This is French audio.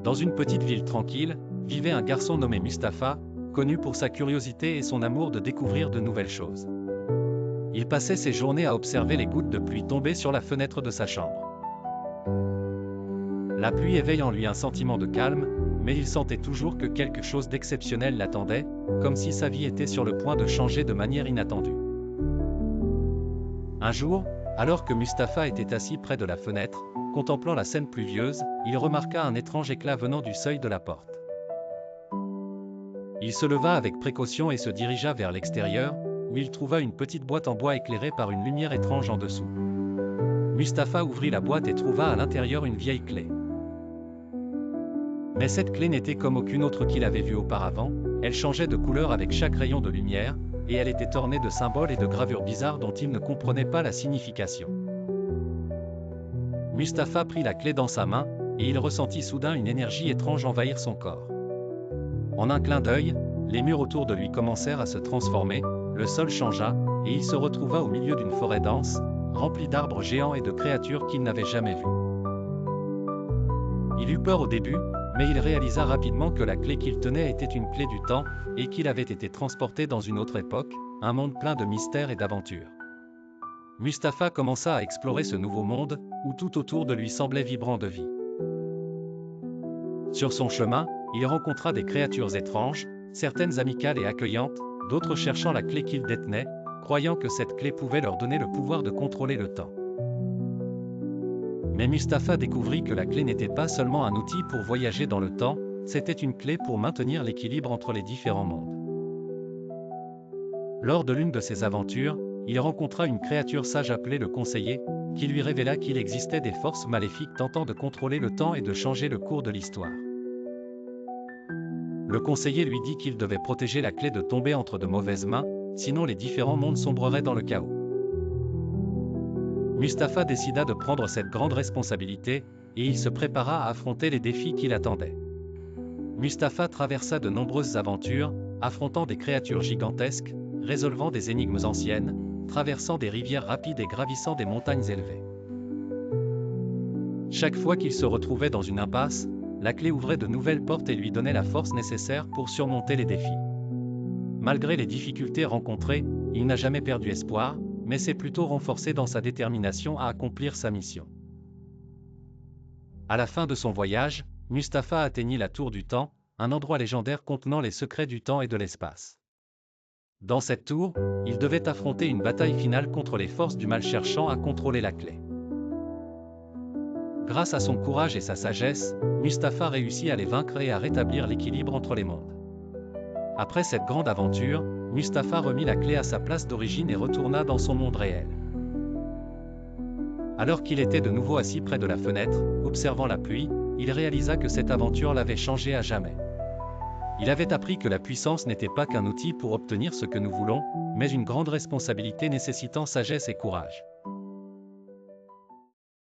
Dans une petite ville tranquille, vivait un garçon nommé Mustapha, connu pour sa curiosité et son amour de découvrir de nouvelles choses. Il passait ses journées à observer les gouttes de pluie tomber sur la fenêtre de sa chambre. La pluie éveille en lui un sentiment de calme, mais il sentait toujours que quelque chose d'exceptionnel l'attendait, comme si sa vie était sur le point de changer de manière inattendue. Un jour, alors que Mustapha était assis près de la fenêtre, contemplant la scène pluvieuse, il remarqua un étrange éclat venant du seuil de la porte. Il se leva avec précaution et se dirigea vers l'extérieur, où il trouva une petite boîte en bois éclairée par une lumière étrange en dessous. Mustapha ouvrit la boîte et trouva à l'intérieur une vieille clé. Mais cette clé n'était comme aucune autre qu'il avait vue auparavant, elle changeait de couleur avec chaque rayon de lumière, et elle était ornée de symboles et de gravures bizarres dont il ne comprenait pas la signification. Mustapha prit la clé dans sa main, et il ressentit soudain une énergie étrange envahir son corps. En un clin d'œil, les murs autour de lui commencèrent à se transformer, le sol changea, et il se retrouva au milieu d'une forêt dense, remplie d'arbres géants et de créatures qu'il n'avait jamais vues. Il eut peur au début, mais il réalisa rapidement que la clé qu'il tenait était une clé du temps, et qu'il avait été transporté dans une autre époque, un monde plein de mystères et d'aventures. Mustapha commença à explorer ce nouveau monde, où tout autour de lui semblait vibrant de vie. Sur son chemin, il rencontra des créatures étranges, certaines amicales et accueillantes, d'autres cherchant la clé qu'il détenait, croyant que cette clé pouvait leur donner le pouvoir de contrôler le temps. Mais Mustapha découvrit que la clé n'était pas seulement un outil pour voyager dans le temps, c'était une clé pour maintenir l'équilibre entre les différents mondes. Lors de l'une de ses aventures, il rencontra une créature sage appelée le Conseiller, qui lui révéla qu'il existait des forces maléfiques tentant de contrôler le temps et de changer le cours de l'histoire. Le Conseiller lui dit qu'il devait protéger la clé de tomber entre de mauvaises mains, sinon les différents mondes sombreraient dans le chaos. Mustapha décida de prendre cette grande responsabilité, et il se prépara à affronter les défis qui l'attendaient. Mustapha traversa de nombreuses aventures, affrontant des créatures gigantesques, résolvant des énigmes anciennes, traversant des rivières rapides et gravissant des montagnes élevées. Chaque fois qu'il se retrouvait dans une impasse, la clé ouvrait de nouvelles portes et lui donnait la force nécessaire pour surmonter les défis. Malgré les difficultés rencontrées, il n'a jamais perdu espoir, mais s'est plutôt renforcé dans sa détermination à accomplir sa mission. À la fin de son voyage, Mustapha atteignit la Tour du Temps, un endroit légendaire contenant les secrets du temps et de l'espace. Dans cette tour, il devait affronter une bataille finale contre les forces du mal cherchant à contrôler la clé. Grâce à son courage et sa sagesse, Mustapha réussit à les vaincre et à rétablir l'équilibre entre les mondes. Après cette grande aventure, Mustapha remit la clé à sa place d'origine et retourna dans son monde réel. Alors qu'il était de nouveau assis près de la fenêtre, observant la pluie, il réalisa que cette aventure l'avait changé à jamais. Il avait appris que la puissance n'était pas qu'un outil pour obtenir ce que nous voulons, mais une grande responsabilité nécessitant sagesse et courage.